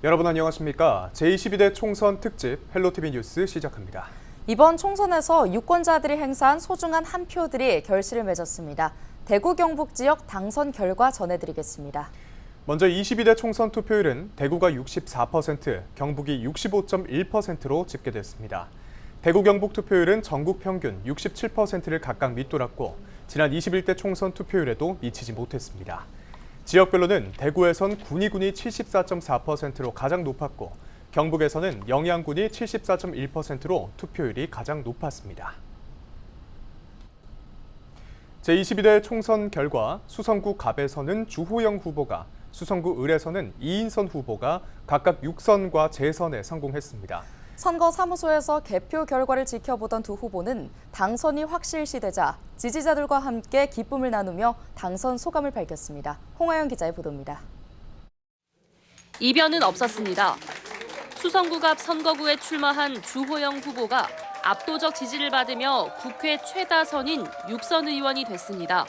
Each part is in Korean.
여러분 안녕하십니까? 제22대 총선 특집 헬로티비 뉴스 시작합니다. 이번 총선에서 유권자들이 행사한 소중한 한 표들이 결실을 맺었습니다. 대구 경북 지역 당선 결과 전해드리겠습니다. 먼저 22대 총선 투표율은 대구가 64%, 경북이 65.1%로 집계됐습니다. 대구 경북 투표율은 전국 평균 67%를 각각 밑돌았고 지난 21대 총선 투표율에도 미치지 못했습니다. 지역별로는 대구에선 군위군이 74.4%로 가장 높았고 경북에서는 영양군이 74.1%로 투표율이 가장 높았습니다. 제22대 총선 결과 수성구 갑에서는 주호영 후보가, 수성구 을에서는 이인선 후보가 각각 6선과 재선에 성공했습니다. 선거사무소에서 개표 결과를 지켜보던 두 후보는 당선이 확실시되자 지지자들과 함께 기쁨을 나누며 당선 소감을 밝혔습니다. 홍하영 기자의 보도입니다. 이변은 없었습니다. 수성구 앞 선거구에 출마한 주호영 후보가 압도적 지지를 받으며 국회 최다선인 6선 의원이 됐습니다.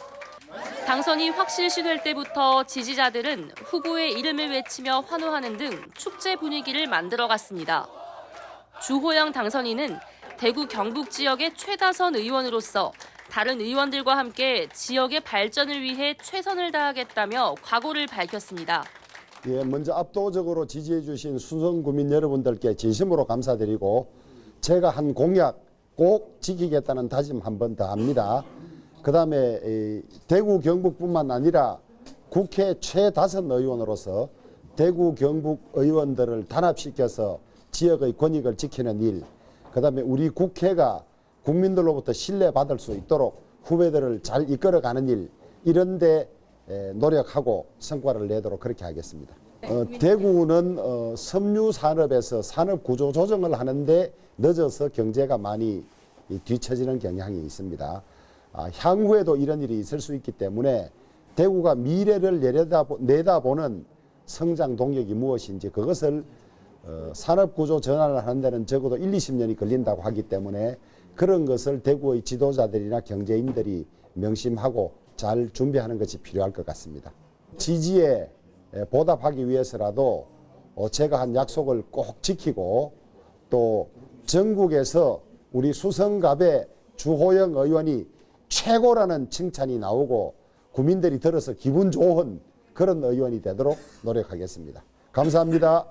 당선이 확실시될 때부터 지지자들은 후보의 이름을 외치며 환호하는 등 축제 분위기를 만들어갔습니다. 주호영 당선인은 대구 경북 지역의 최다선 의원으로서 다른 의원들과 함께 지역의 발전을 위해 최선을 다하겠다며 각오를 밝혔습니다. 먼저 압도적으로 지지해 주신 수성구민 여러분들께 진심으로 감사드리고 제가 한 공약 꼭 지키겠다는 다짐 한 번 더 합니다. 그다음에 대구 경북뿐만 아니라 국회 최다선 의원으로서 대구 경북 의원들을 단합시켜서 지역의 권익을 지키는 일, 그다음에 우리 국회가 국민들로부터 신뢰받을 수 있도록 후배들을 잘 이끌어가는 일, 이런 데 노력하고 성과를 내도록 그렇게 하겠습니다. 대구는 섬유 산업에서 산업 구조 조정을 하는데 늦어서 경제가 많이 뒤처지는 경향이 있습니다. 향후에도 이런 일이 있을 수 있기 때문에 대구가 미래를 내다보는 성장 동력이 무엇인지 그것을 산업 구조 전환을 하는 데는 적어도 20년이 걸린다고 하기 때문에 그런 것을 대구의 지도자들이나 경제인들이 명심하고 잘 준비하는 것이 필요할 것 같습니다. 지지에 보답하기 위해서라도 제가 한 약속을 꼭 지키고 또 전국에서 우리 수성갑의 주호영 의원이 최고라는 칭찬이 나오고 국민들이 들어서 기분 좋은 그런 의원이 되도록 노력하겠습니다. 감사합니다.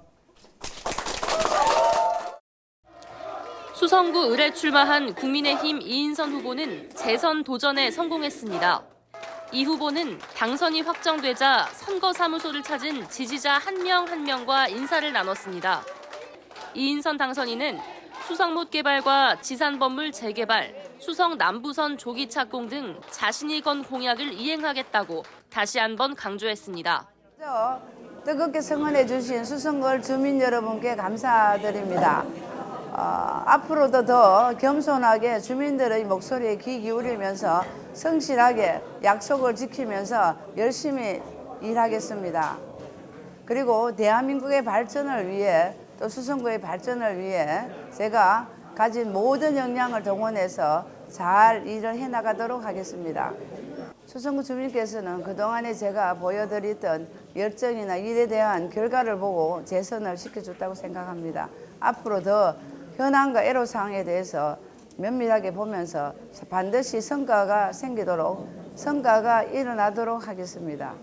수성구 을에 출마한 국민의힘 이인선 후보는 재선 도전에 성공했습니다. 이 후보는 당선이 확정되자 선거사무소를 찾은 지지자 한 명 한 명과 인사를 나눴습니다. 이인선 당선인은 수성못 개발과 지산범물 재개발, 수성 남부선 조기 착공 등 자신이 건 공약을 이행하겠다고 다시 한번 강조했습니다. 뜨겁게 성원해 주신 수성구 주민 여러분께 감사드립니다. 앞으로도 더 겸손하게 주민들의 목소리에 귀 기울이면서 성실하게 약속을 지키면서 열심히 일하겠습니다. 그리고 대한민국의 발전을 위해 또 수성구의 발전을 위해 제가 가진 모든 역량을 동원해서 잘 일을 해나가도록 하겠습니다. 수성구 주민께서는 그동안에 제가 보여드렸던 열정이나 일에 대한 결과를 보고 재선을 시켜줬다고 생각합니다. 앞으로 더 현안과 애로사항에 대해서 면밀하게 보면서 반드시 성과가 생기도록 성과가 일어나도록 하겠습니다.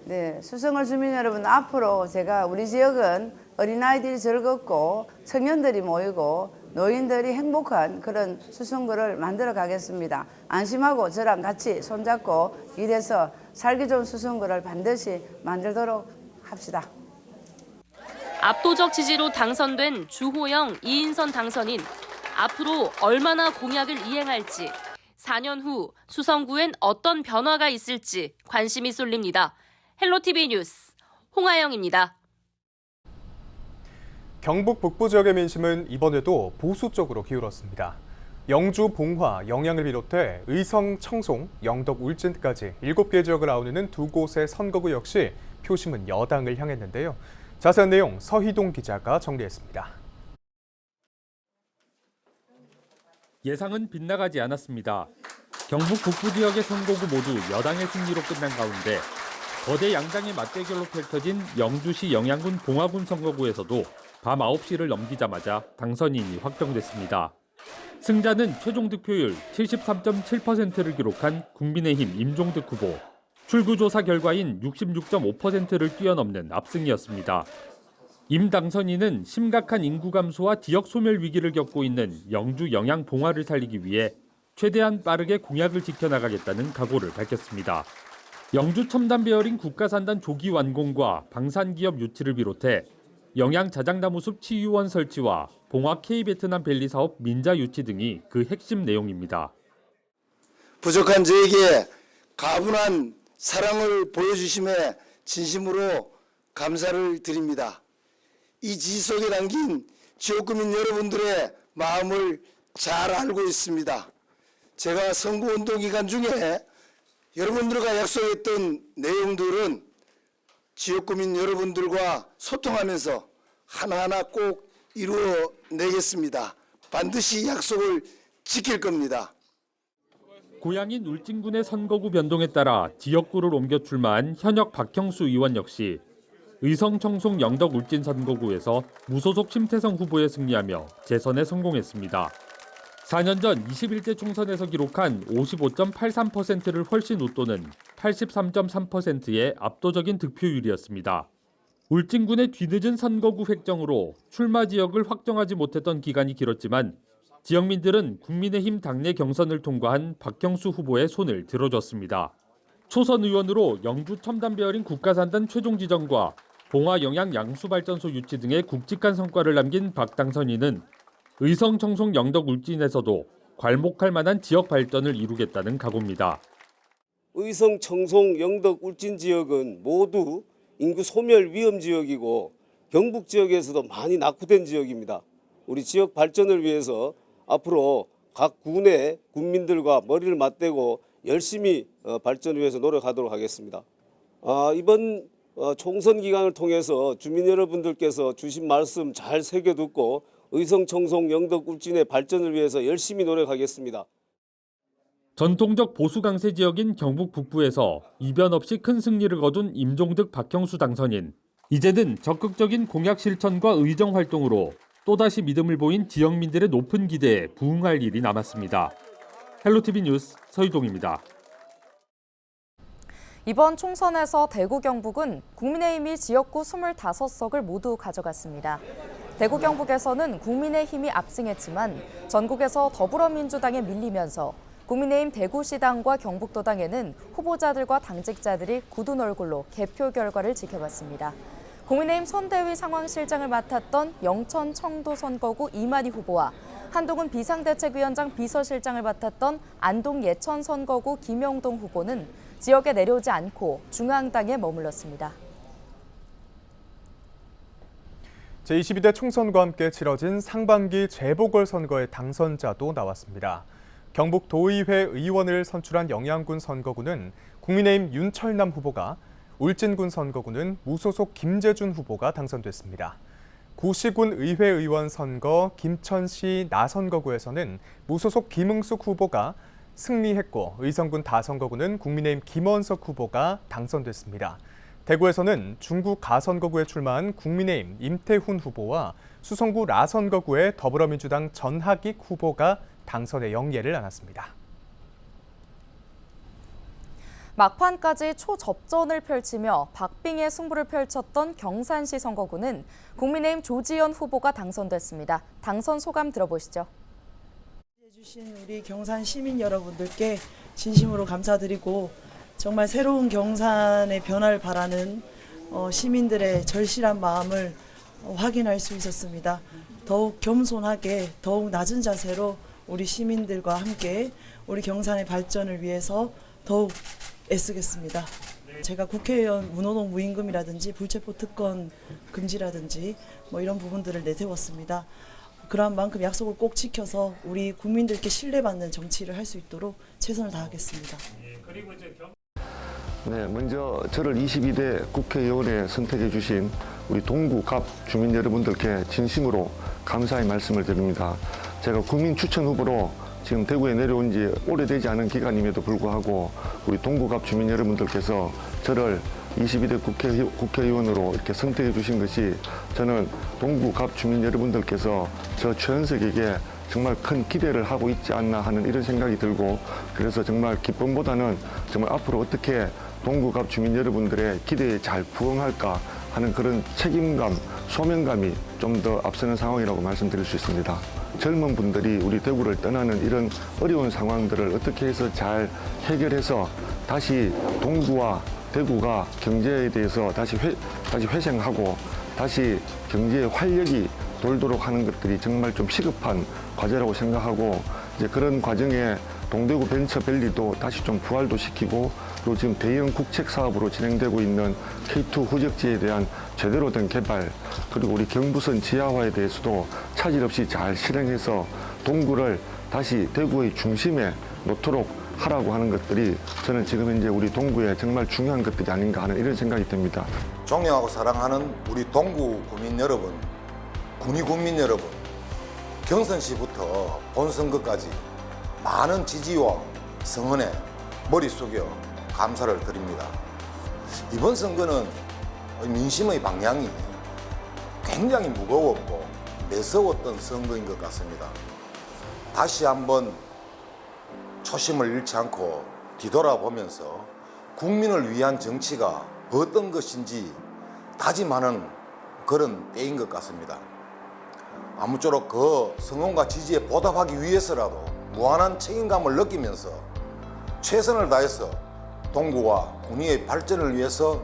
네, 수성구 주민 여러분, 앞으로 제가 우리 지역은 어린아이들이 즐겁고 청년들이 모이고 노인들이 행복한 그런 수성구를 만들어 가겠습니다. 안심하고 저랑 같이 손잡고 일해서 살기 좋은 수성구를 반드시 만들도록 합시다. 압도적 지지로 당선된 주호영, 이인선 당선인. 앞으로 얼마나 공약을 이행할지, 4년 후 수성구엔 어떤 변화가 있을지 관심이 쏠립니다. 헬로티비 뉴스 홍하영입니다. 경북 북부 지역의 민심은 이번에도 보수 쪽으로 기울었습니다. 영주, 봉화, 영양을 비롯해 의성, 청송, 영덕, 울진까지 7개 지역을 아우르는 두 곳의 선거구 역시 표심은 여당을 향했는데요. 자세한 내용 서희동 기자가 정리했습니다. 예상은 빗나가지 않았습니다. 경북 북부 지역의 선거구 모두 여당의 승리로 끝난 가운데 거대 양당의 맞대결로 펼쳐진 영주시 영양군 봉화군 선거구에서도 밤 9시를 넘기자마자 당선인이 확정됐습니다. 승자는 최종 득표율 73.7%를 기록한 국민의힘 임종득 후보, 출구조사 결과인 66.5%를 뛰어넘는 압승이었습니다. 임 당선인은 심각한 인구 감소와 지역 소멸 위기를 겪고 있는 영주 영양 봉화를 살리기 위해 최대한 빠르게 공약을 지켜나가겠다는 각오를 밝혔습니다. 영주 첨단 배열인 국가산단 조기 완공과 방산기업 유치를 비롯해 영양 자작나무 숲 치유원 설치와 봉화 K-베트남 밸리 사업 민자 유치 등이 그 핵심 내용입니다. 부족한 저에게 가분한 사랑을 보여주심에 진심으로 감사를 드립니다. 이 지속에 담긴 지역구민 여러분들의 마음을 잘 알고 있습니다. 제가 선거운동 기간 중에 여러분들과 약속했던 내용들은 지역구민 여러분들과 소통하면서 하나하나 꼭 이루어내겠습니다. 반드시 약속을 지킬 겁니다. 고향인 울진군의 선거구 변동에 따라 지역구를 옮겨 출마한 현역 박형수 의원 역시 의성 청송 영덕 울진 선거구에서 무소속 심태성 후보에 승리하며 재선에 성공했습니다. 4년 전 21대 총선에서 기록한 55.83%를 훨씬 웃도는 83.3%의 압도적인 득표율이었습니다. 울진군의 뒤늦은 선거구 획정으로 출마 지역을 확정하지 못했던 기간이 길었지만 지역민들은 국민의힘 당내 경선을 통과한 박형수 후보의 손을 들어줬습니다. 초선 의원으로 영주 첨단 배열인 국가산단 최종 지정과 봉화 영양 양수발전소 유치 등의 굵직한 성과를 남긴 박 당선인은 의성 청송 영덕 울진에서도 괄목할 만한 지역 발전을 이루겠다는 각오입니다. 의성 청송 영덕 울진 지역은 모두 인구 소멸 위험 지역이고 경북 지역에서도 많이 낙후된 지역입니다. 우리 지역 발전을 위해서 앞으로 각 군의 군민들과 머리를 맞대고 열심히 발전을 위해서 노력하도록 하겠습니다. 이번 총선 기간을 통해서 주민 여러분들께서 주신 말씀 잘 새겨듣고 의성 청송 영덕 울진의 발전을 위해서 열심히 노력하겠습니다. 전통적 보수 강세 지역인 경북 북부에서 이변 없이 큰 승리를 거둔 임종득 박형수 당선인. 이제는 적극적인 공약 실천과 의정 활동으로 또다시 믿음을 보인 지역민들의 높은 기대에 부응할 일이 남았습니다. 헬로티비 뉴스 서희동입니다. 이번 총선에서 대구 경북은 국민의힘이 지역구 25석을 모두 가져갔습니다. 대구 경북에서는 국민의힘이 압승했지만 전국에서 더불어민주당에 밀리면서 국민의힘 대구시당과 경북도당에는 후보자들과 당직자들이 굳은 얼굴로 개표 결과를 지켜봤습니다. 국민의힘 선대위 상황실장을 맡았던 영천 청도 선거구 이만희 후보와 한동훈 비상대책위원장 비서실장을 맡았던 안동 예천 선거구 김영동 후보는 지역에 내려오지 않고 중앙당에 머물렀습니다. 제22대 총선과 함께 치러진 상반기 재보궐선거의 당선자도 나왔습니다. 경북 도의회 의원을 선출한 영양군 선거구는 국민의힘 윤철남 후보가, 울진군 선거구는 무소속 김재준 후보가 당선됐습니다. 구시군 의회의원 선거 김천시 나선거구에서는 무소속 김응숙 후보가 승리했고 의성군 다선거구는 국민의힘 김원석 후보가 당선됐습니다. 대구에서는 중구 가선거구에 출마한 국민의힘 임태훈 후보와 수성구 라선거구에 더불어민주당 전하익 후보가 당선의 영예를 안았습니다. 막판까지 초접전을 펼치며 박빙의 승부를 펼쳤던 경산시 선거구는 국민의힘 조지연 후보가 당선됐습니다. 당선 소감 들어보시죠. 해주신 우리 경산 시민 여러분들께 진심으로 감사드리고 정말 새로운 경산의 변화를 바라는 시민들의 절실한 마음을 확인할 수 있었습니다. 더욱 겸손하게 더욱 낮은 자세로 우리 시민들과 함께 우리 경산의 발전을 위해서 더욱 애쓰겠습니다. 제가 국회의원 문호동 무임금이라든지 불체포 특권 금지라든지 이런 부분들을 내세웠습니다. 그러한 만큼 약속을 꼭 지켜서 우리 국민들께 신뢰받는 정치를 할 수 있도록 최선을 다하겠습니다. 네, 먼저 저를 22대 국회의원에 선택해 주신 우리 동구 갑 주민 여러분들께 진심으로 감사의 말씀을 드립니다. 제가 국민 추천 후보로 지금 대구에 내려온 지 오래되지 않은 기간임에도 불구하고 우리 동구 갑 주민 여러분들께서 저를 22대 국회의원으로 이렇게 선택해 주신 것이 저는 동구 갑 주민 여러분들께서 저 최현석에게 정말 큰 기대를 하고 있지 않나 하는 이런 생각이 들고, 그래서 정말 기쁨보다는 정말 앞으로 어떻게 동구 갑 주민 여러분들의 기대에 잘 부응할까 하는 그런 책임감, 소명감이 좀 더 앞서는 상황이라고 말씀드릴 수 있습니다. 젊은 분들이 우리 대구를 떠나는 이런 어려운 상황들을 어떻게 해서 잘 해결해서 다시 동구와 대구가 경제에 대해서 다시 회생하고 다시 경제의 활력이 돌도록 하는 것들이 정말 좀 시급한 과제라고 생각하고, 이제 그런 과정에 동대구 벤처밸리도 다시 좀 부활도 시키고, 또 지금 대형 국책 사업으로 진행되고 있는 K2 후적지에 대한 제대로 된 개발, 그리고 우리 경부선 지하화에 대해서도 차질 없이 잘 실행해서 동구를 다시 대구의 중심에 놓도록 하라고 하는 것들이 저는 지금 현재 우리 동구에 정말 중요한 것들이 아닌가 하는 이런 생각이 듭니다. 존경하고 사랑하는 우리 동구 구민 여러분, 군위 군민 여러분, 경선시부터 본선거까지 많은 지지와 성원에 머리 숙여 감사를 드립니다. 이번 선거는 민심의 방향이 굉장히 무거웠고 매서웠던 선거인 것 같습니다. 다시 한번 초심을 잃지 않고 뒤돌아보면서 국민을 위한 정치가 어떤 것인지 다짐하는 그런 때인 것 같습니다. 아무쪼록 그 성원과 지지에 보답하기 위해서라도 무한한 책임감을 느끼면서 최선을 다해서 동구와 군위의 발전을 위해서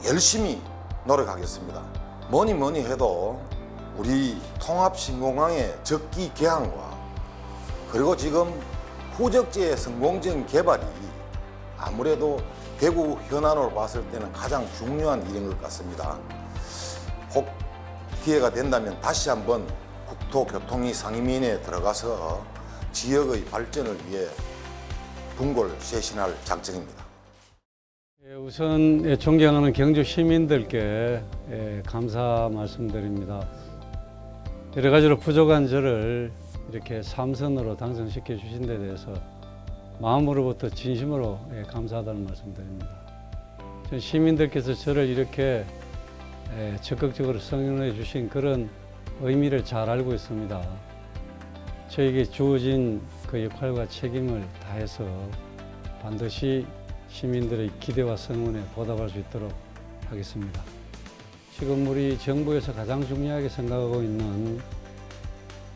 열심히 노력하겠습니다. 뭐니 해도 우리 통합신공항의 적기 개항과 그리고 지금 후적지의 성공적인 개발이 아무래도 대구 현안으로 봤을 때는 가장 중요한 일인 것 같습니다. 혹 기회가 된다면 다시 한번 국토교통위 상임위원회에 들어가서 지역의 발전을 위해 분골 쇄신할 작정입니다. 우선 존경하는 경주 시민들께 감사 말씀드립니다. 여러 가지로 부족한 저를 이렇게 3선으로 당선시켜 주신 데 대해서 마음으로부터 진심으로 감사하다는 말씀드립니다. 전 시민들께서 저를 이렇게 적극적으로 성원해 주신 그런 의미를 잘 알고 있습니다. 저에게 주어진 그 역할과 책임을 다해서 반드시 시민들의 기대와 성원에 보답할 수 있도록 하겠습니다. 지금 우리 정부에서 가장 중요하게 생각하고 있는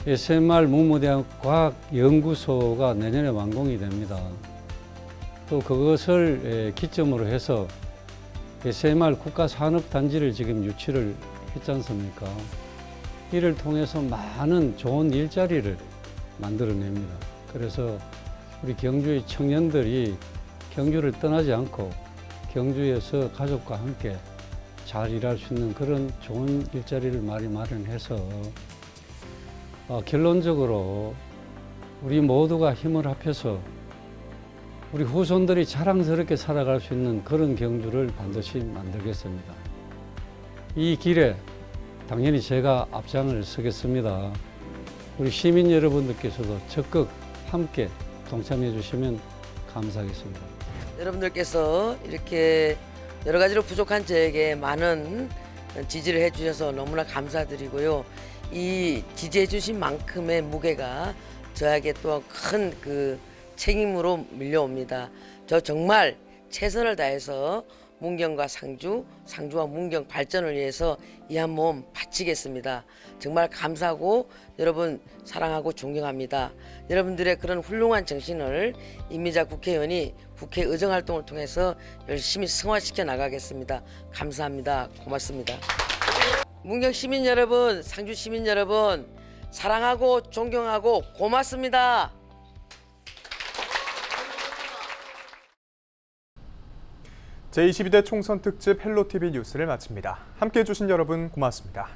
SMR 문무대학 과학연구소가 내년에 완공이 됩니다. 또 그것을 기점으로 해서 SMR 국가산업단지를 지금 유치를 했지 않습니까? 이를 통해서 많은 좋은 일자리를 만들어냅니다. 그래서 우리 경주의 청년들이 경주를 떠나지 않고 경주에서 가족과 함께 잘 일할 수 있는 그런 좋은 일자리를 많이 마련해서 결론적으로 우리 모두가 힘을 합해서 우리 후손들이 자랑스럽게 살아갈 수 있는 그런 경주를 반드시 만들겠습니다. 이 길에 당연히 제가 앞장을 서겠습니다. 우리 시민 여러분들께서도 적극 함께 동참해 주시면 감사하겠습니다. 여러분들께서 이렇게 여러 가지로 부족한 저에게 많은 지지를 해주셔서 너무나 감사드리고요. 이 지지해 주신 만큼의 무게가 저에게 또 큰 그 책임으로 밀려옵니다. 저 정말 최선을 다해서 문경과 상주와 문경 발전을 위해서 이 한 몸 바치겠습니다. 정말 감사하고 여러분 사랑하고 존경합니다. 여러분들의 그런 훌륭한 정신을 이미자 국회의원이 국회 의정활동을 통해서 열심히 승화시켜 나가겠습니다. 감사합니다. 고맙습니다. 문경 시민 여러분, 상주 시민 여러분, 사랑하고 존경하고 고맙습니다. 제22대 총선 특집 헬로TV 뉴스를 마칩니다. 함께해 주신 여러분 고맙습니다.